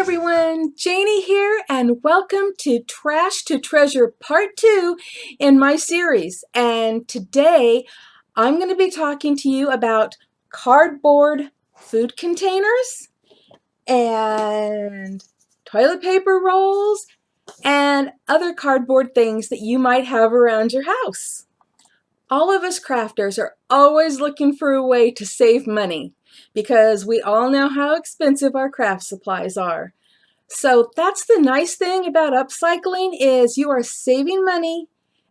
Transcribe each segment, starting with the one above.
everyone, Janie here, and welcome to Trash to Treasure Part 2 in my series. And today I'm going to be talking to you about cardboard food containers and toilet paper rolls and other cardboard things that you might have around your house. All of us crafters are always looking for a way to save money because we all know how expensive our craft supplies are. So that's the nice thing about upcycling is you are saving money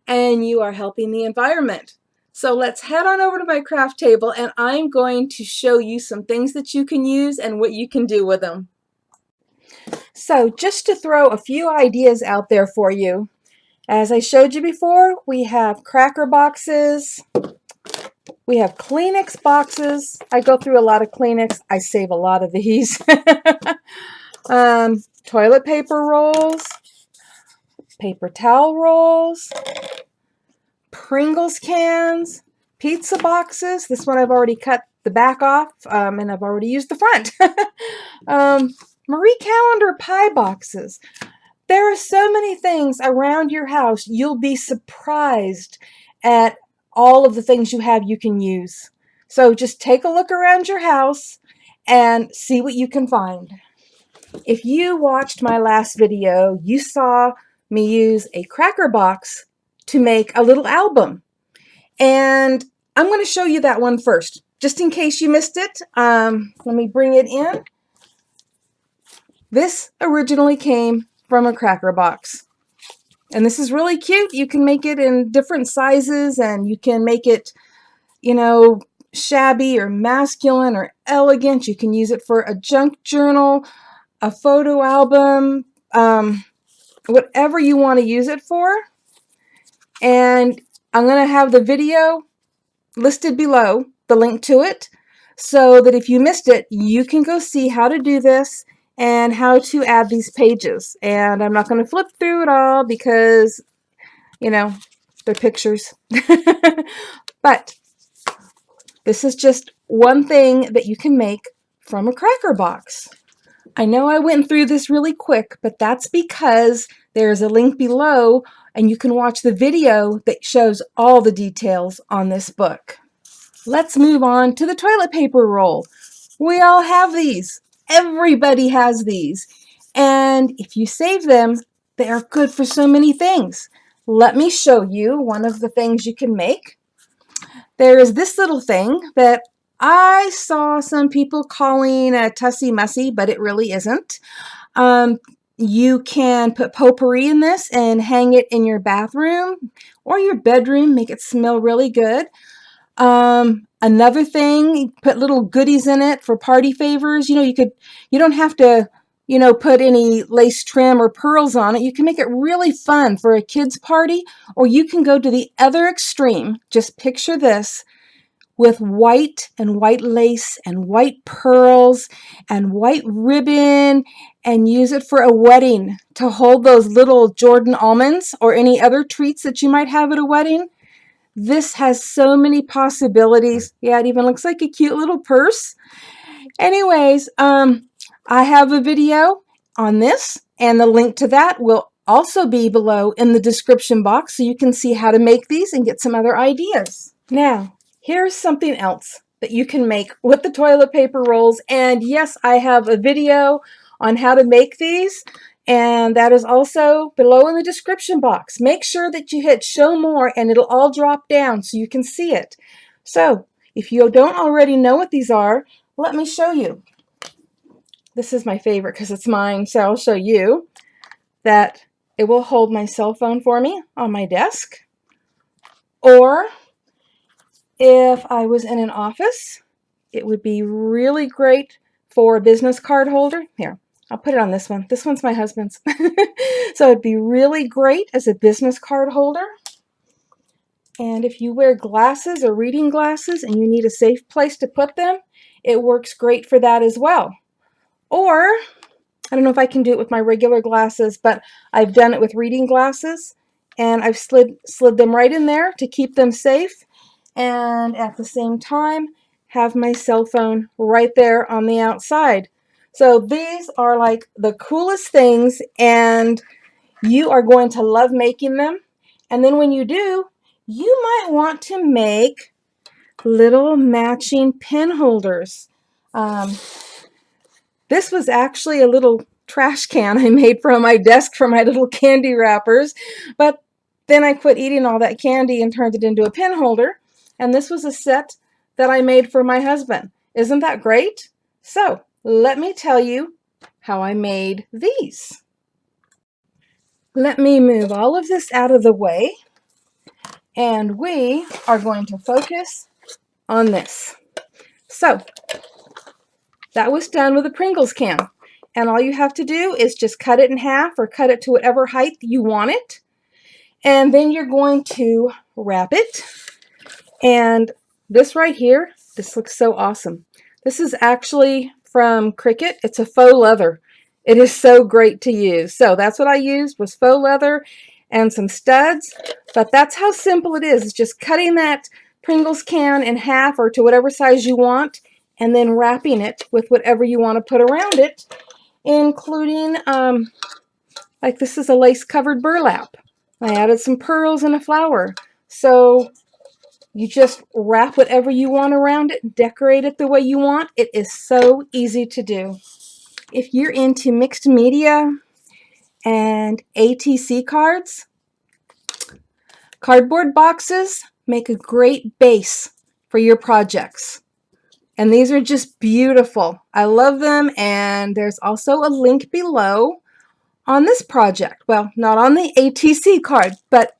and you are helping the environment. So let's head on over to my craft table and I'm going to show you some things that you can use and what you can do with them. So just to throw a few ideas out there for you, as I showed you before, we have cracker boxes, we have Kleenex boxes. I go through a lot of Kleenex. I save a lot of these. Toilet paper rolls, paper towel rolls, Pringles cans, pizza boxes. This one I've already cut the back off and I've already used the front. Marie Callender pie boxes. There are so many things around your house. You'll be surprised at all of the things you have you can use. So just take a look around your house and see what you can find. If you watched my last video, you saw me use a cracker box to make a little album. And I'm going to show you that one first, just in case you missed it. Let me bring it in. This originally came from a cracker box. And this is really cute. You can make it in different sizes and you can make it, you know, shabby or masculine or elegant. You can use it for a junk journal, a photo album, whatever you want to use it for. And I'm going to have the video listed below, the link to it, so that if you missed it, you can go see how to do this and how to add these pages. And I'm not going to flip through it all because, you know, they're pictures. But this is just one thing that you can make from a cracker box. I know I went through this really quick, but that's because there's a link below and you can watch the video that shows all the details on this book. Let's move on to the toilet paper roll. We all have these. Everybody has these. And if you save them, they are good for so many things. Let me show you one of the things you can make. There is this little thing that I saw some people calling a tussy mussy, but it really isn't. You can put potpourri in this and hang it in your bathroom or your bedroom, make it smell really good. Another thing, put little goodies in it for party favors. You know, you don't have to, you know, put any lace trim or pearls on it. You can make it really fun for a kid's party, or you can go to the other extreme. Just picture this with white and white lace and white pearls and white ribbon and use it for a wedding to hold those little Jordan almonds or any other treats that you might have at a wedding. This has so many possibilities. Yeah, it even looks like a cute little purse. Anyways, I have a video on this, and the link to that will also be below in the description box so you can see how to make these and get some other ideas. Now, here's something else that you can make with the toilet paper rolls. And yes, I have a video on how to make these. And that is also below in the description box. Make sure that you hit show more and it'll all drop down so you can see it. So if you don't already know what these are, let me show you. This is my favorite because it's mine, so I'll show you that it will hold my cell phone for me on my desk. Or if I was in an office, it would be really great for a business card holder. Here. I'll put it on this one. This one's my husband's. So it'd be really great as a business card holder. And if you wear glasses or reading glasses and you need a safe place to put them, it works great for that as well. Or, I don't know if I can do it with my regular glasses, but I've done it with reading glasses. And I've slid them right in there to keep them safe. And at the same time, have my cell phone right there on the outside. So these are like the coolest things, and you are going to love making them. And then when you do, you might want to make little matching pen holders. Um, this was actually a little trash can I made from my desk for my little candy wrappers, but then I quit eating all that candy and turned it into a pen holder. And this was a set that I made for my husband. Isn't that great? So let me tell you how I made these. Let me move all of this out of the way, and we are going to focus on this. So that was done with a Pringles can. And all you have to do is just cut it in half or cut it to whatever height you want it. And then you're going to wrap it. And this right here, this looks so awesome. This is actually from Cricut. It's a faux leather. It is so great to use. So that's what I used, was faux leather and some studs. But that's how simple it is. It's just cutting that Pringles can in half or to whatever size you want, and then wrapping it with whatever you want to put around it, including, like this is a lace-covered burlap. I added some pearls and a flower. So you just wrap whatever you want around it, decorate it the way you want. It is so easy to do. If you're into mixed media and ATC cards, cardboard boxes make a great base for your projects. And these are just beautiful. I love them, and there's also a link below on this project. Well, not on the ATC card, but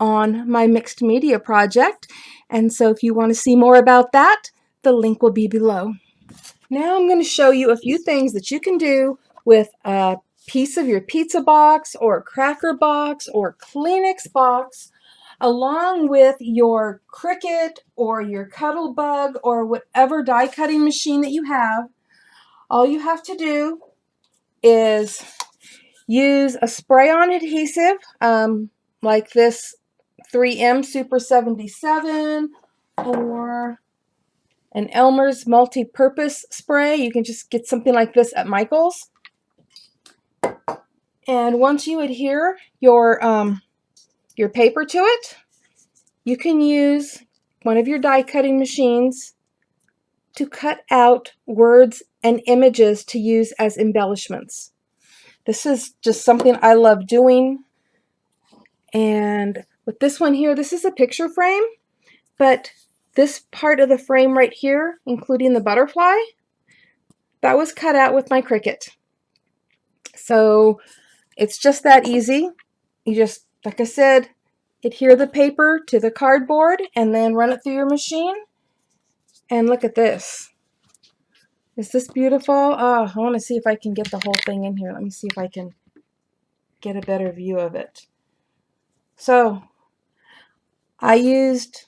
on my mixed media project. And so if you want to see more about that, the link will be below. Now I'm going to show you a few things that you can do with a piece of your pizza box or a cracker box or Kleenex box, along with your Cricut or your Cuttlebug or whatever die cutting machine that you have. All you have to do is use a spray-on adhesive, like this 3M Super 77 or an Elmer's multi-purpose spray. You can just get something like this at Michael's. And once you adhere your paper to it, you can use one of your die cutting machines to cut out words and images to use as embellishments. This is just something I love doing. And with this one here, this is a picture frame, but this part of the frame right here, including the butterfly, that was cut out with my Cricut. So it's just that easy. You just, like I said, adhere the paper to the cardboard and then run it through your machine. And look at this. Is this beautiful? Oh, I want to see if I can get the whole thing in here. Let me see if I can get a better view of it. So I used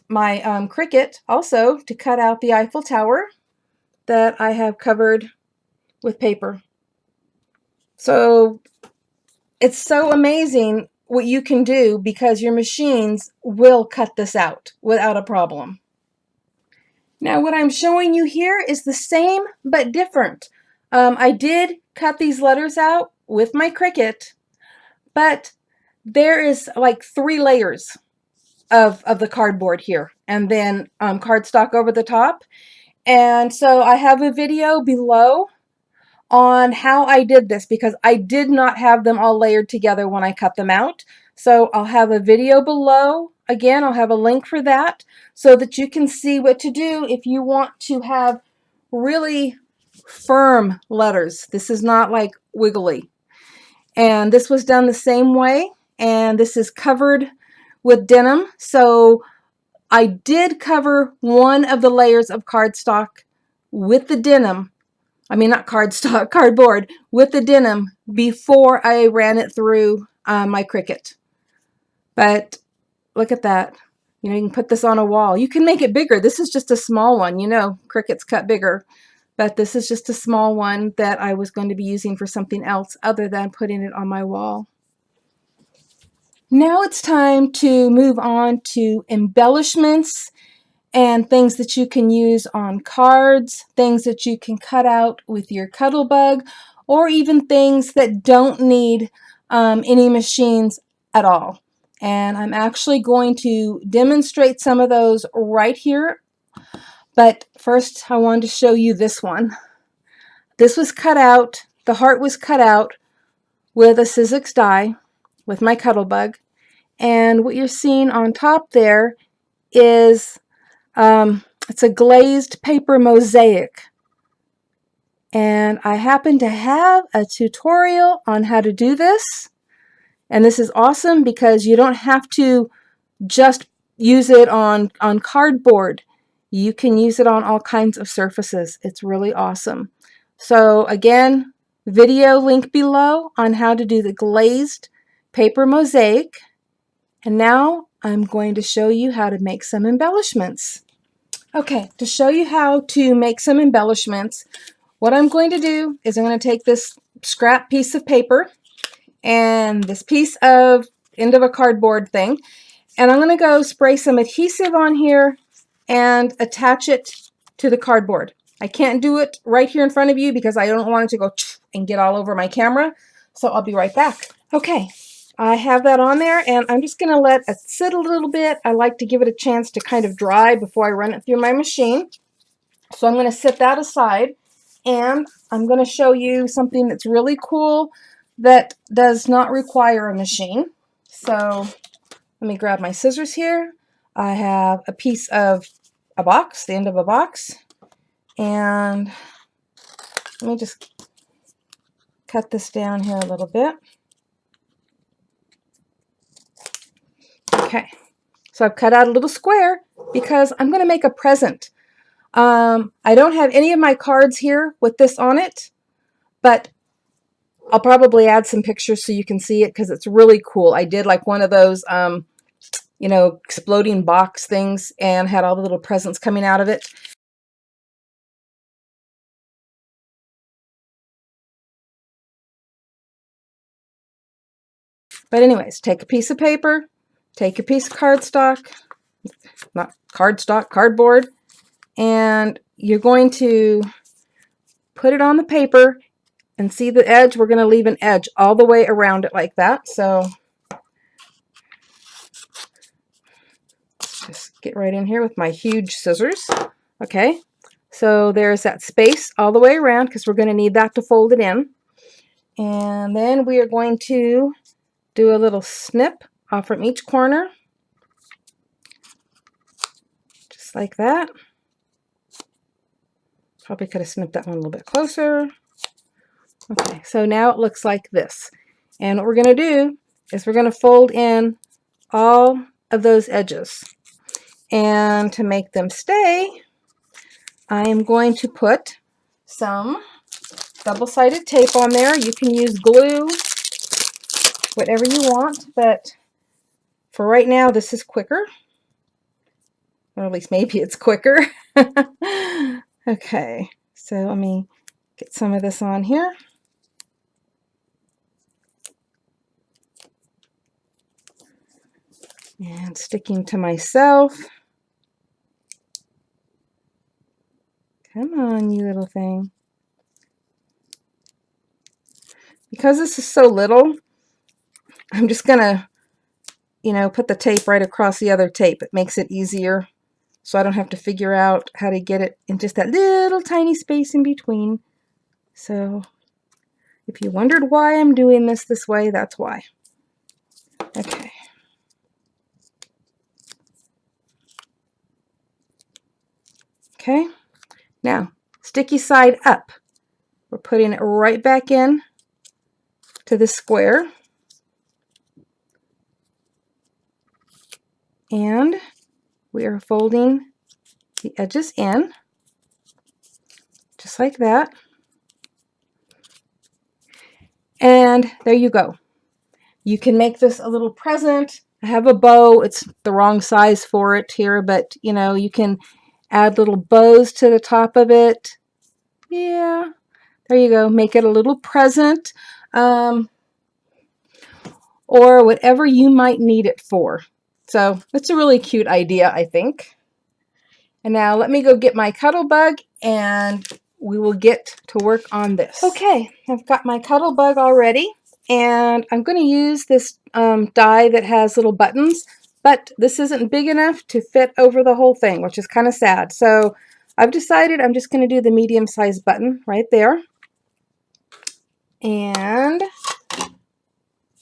my Cricut also to cut out the Eiffel Tower that I have covered with paper. So it's so amazing what you can do because your machines will cut this out without a problem. Now what I'm showing you here is the same but different. I did cut these letters out with my Cricut, but there is like 3 layers of the cardboard here, and then cardstock over the top. And so I have a video below on how I did this because I did not have them all layered together when I cut them out. So I'll have a video below. Again, I'll have a link for that so that you can see what to do if you want to have really firm letters. This is not like wiggly. And this was done the same way, and this is covered with denim. So I did cover one of the layers of cardstock with the denim. I mean, not cardstock, cardboard, with the denim before I ran it through my Cricut. But look at that. You know, you can put this on a wall. You can make it bigger. This is just a small one. You know, Cricut's cut bigger. But this is just a small one that I was going to be using for something else other than putting it on my wall. Now it's time to move on to embellishments and things that you can use on cards, things that you can cut out with your Cuttlebug, or even things that don't need any machines at all. And I'm actually going to demonstrate some of those right here. But first I wanted to show you this one. This was cut out, the heart was cut out with a Sizzix die with my Cuttlebug. And what you're seeing on top there is it's a glazed paper mosaic. And I happen to have a tutorial on how to do this. And this is awesome because you don't have to just use it on cardboard. You can use it on all kinds of surfaces. It's really awesome. So again, video link below on how to do the glazed paper mosaic. And now I'm going to show you how to make some embellishments. Okay, to show you how to make some embellishments, what I'm going to do is I'm going to take this scrap piece of paper and this piece of end of a cardboard thing, and I'm going to go spray some adhesive on here and attach it to the cardboard. I can't do it right here in front of you because I don't want it to go and get all over my camera, so I'll be right back. Okay, I have that on there, and I'm just going to let it sit a little bit. I like to give it a chance to kind of dry before I run it through my machine. So I'm going to set that aside, and I'm going to show you something that's really cool that does not require a machine. So let me grab my scissors here. I have a piece of a box, the end of a box, and let me just cut this down here a little bit. Okay, so I've cut out a little square because I'm going to make a present. I don't have any of my cards here with this on it, but I'll probably add some pictures so you can see it because it's really cool. I did like one of those, you know, exploding box things and had all the little presents coming out of it. But anyways, take a piece of paper, take a piece of cardstock, not cardstock, cardboard, and you're going to put it on the paper and see the edge. We're going to leave an edge all the way around it like that. So just get right in here with my huge scissors. Okay, so there's that space all the way around because we're going to need that to fold it in. And then we are going to do a little snip off from each corner, just like that. Probably could have snipped that one a little bit closer. Okay, so now it looks like this. And what we're going to do is we're going to fold in all of those edges. And to make them stay, I am going to put some double-sided tape on there. You can use glue, whatever you want, but for right now, this is quicker. Or at least maybe it's quicker. Okay, so let me get some of this on here. And sticking to myself. Come on, you little thing. Because this is so little, I'm just gonna, you know, put the tape right across the other tape. It makes it easier, so I don't have to figure out how to get it in just that little tiny space in between. So if you wondered why I'm doing this way, that's why. Okay. Okay, now sticky side up. We're putting it right back in to the square. And we are folding the edges in, just like that. And there you go. You can make this a little present. I have a bow. It's the wrong size for it here, but you know, you can add little bows to the top of it. Yeah, there you go. Make it a little present, or whatever you might need it for. So it's a really cute idea, I think. And now let me go get my Cuddle Bug and we will get to work on this. Okay, I've got my Cuddle Bug already, and I'm going to use this die that has little buttons, but this isn't big enough to fit over the whole thing, which is kind of sad. So I've decided I'm just going to do the medium-sized button right there. And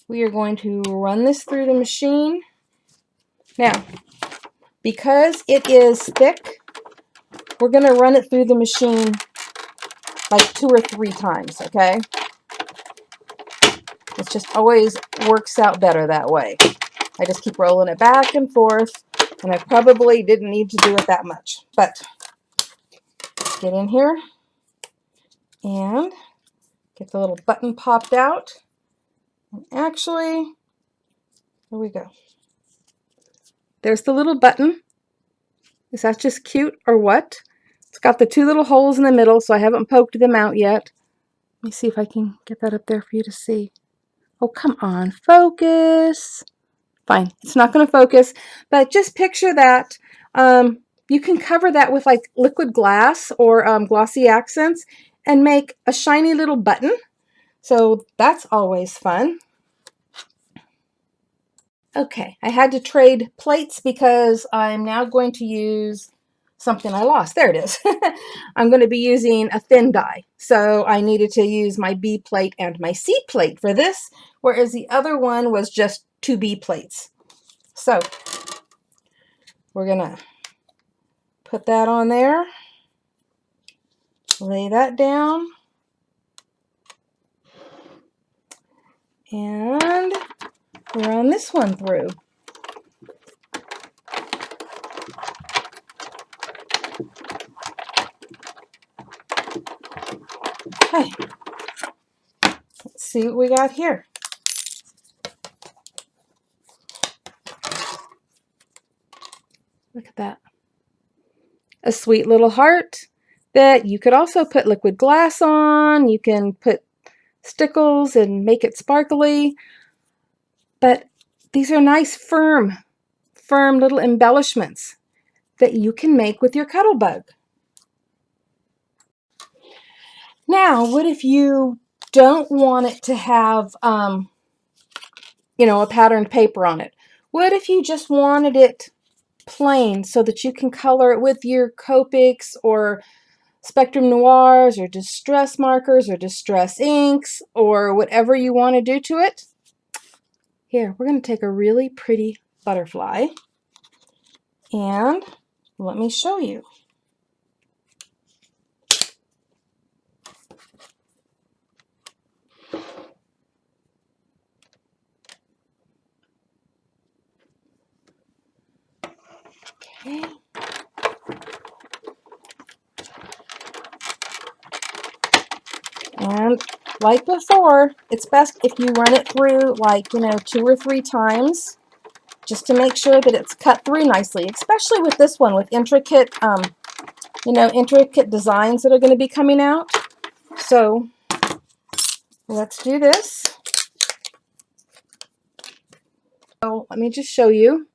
we are going to run this through the machine. Now, because it is thick, we're going to run it through the machine like 2 or 3 times, okay? It just always works out better that way. I just keep rolling it back and forth, and I probably didn't need to do it that much. But get in here and get the little button popped out. And actually, here we go. There's the little button. Is that just cute or what? It's got the 2 little holes in the middle, so I haven't poked them out yet. Let me see if I can get that up there for you to see. Oh, come on, focus. Fine, it's not going to focus, but just picture that. You can cover that with like liquid glass or glossy accents and make a shiny little button. So that's always fun. Okay, I had to trade plates because I'm now going to use something I lost. There it is. I'm going to be using a thin die. So I needed to use my B plate and my C plate for this, whereas the other one was just 2 B plates. So we're going to put that on there, lay that down, and run this one through. Okay, let's see what we got here. Look at that. A sweet little heart that you could also put liquid glass on. You can put stickles and make it sparkly. But these are nice, firm little embellishments that you can make with your Cuddle Bug. Now, what if you don't want it to have, you know, a patterned paper on it? What if you just wanted it plain so that you can color it with your Copics or Spectrum Noirs or distress markers or distress inks or whatever you want to do to it? Here, we're going to take a really pretty butterfly and let me show you. Okay. And like before, it's best if you run it through like, 2 or 3 times just to make sure that it's cut through nicely, especially with this one with intricate, intricate designs that are going to be coming out. So let's do this. So let me just show you.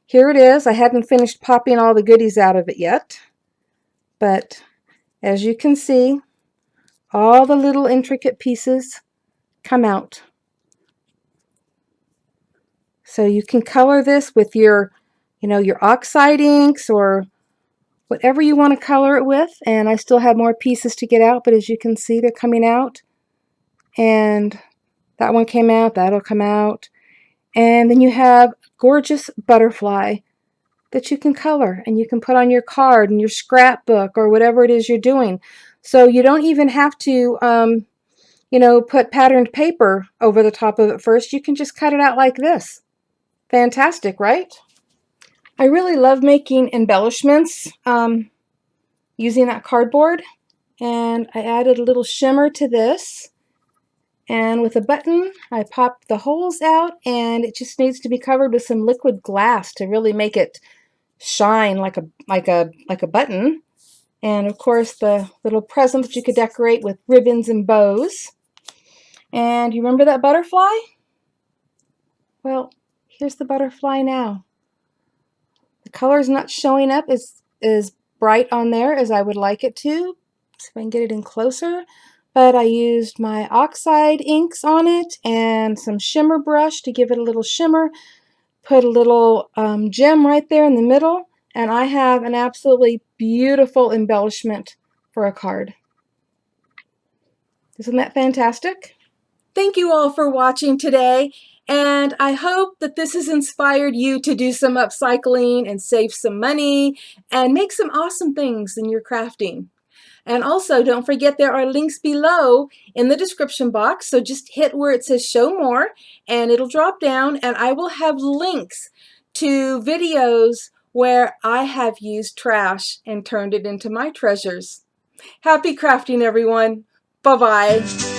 Here it is. I hadn't finished popping all the goodies out of it yet, but as you can see, all the little intricate pieces come out. So you can color this with your, your oxide inks or whatever you want to color it with. And I still have more pieces to get out, but as you can see, they're coming out. And that one came out, that'll come out. And then you have a gorgeous butterfly that you can color and you can put on your card and your scrapbook or whatever it is you're doing. So you don't even have to, put patterned paper over the top of it first. You can just cut it out like this. Fantastic, right? I really love making embellishments using that cardboard. And I added a little shimmer to this. And with a button, I popped the holes out, and it just needs to be covered with some liquid glass to really make it shine like a button. And of course, the little present that you could decorate with ribbons and bows. And you remember that butterfly? Well, here's the butterfly now. The color's not showing up as bright on there as I would like it to. See if I can get it in closer. But I used my oxide inks on it and some shimmer brush to give it a little shimmer. Put a little gem right there in the middle, and I have an absolutely beautiful embellishment for a card. Isn't that fantastic? Thank you all for watching today, and I hope that this has inspired you to do some upcycling and save some money and make some awesome things in your crafting. And also, don't forget there are links below in the description box, so just hit where it says show more and it'll drop down, and I will have links to videos where I have used trash and turned it into my treasures. Happy crafting, everyone. Bye-bye.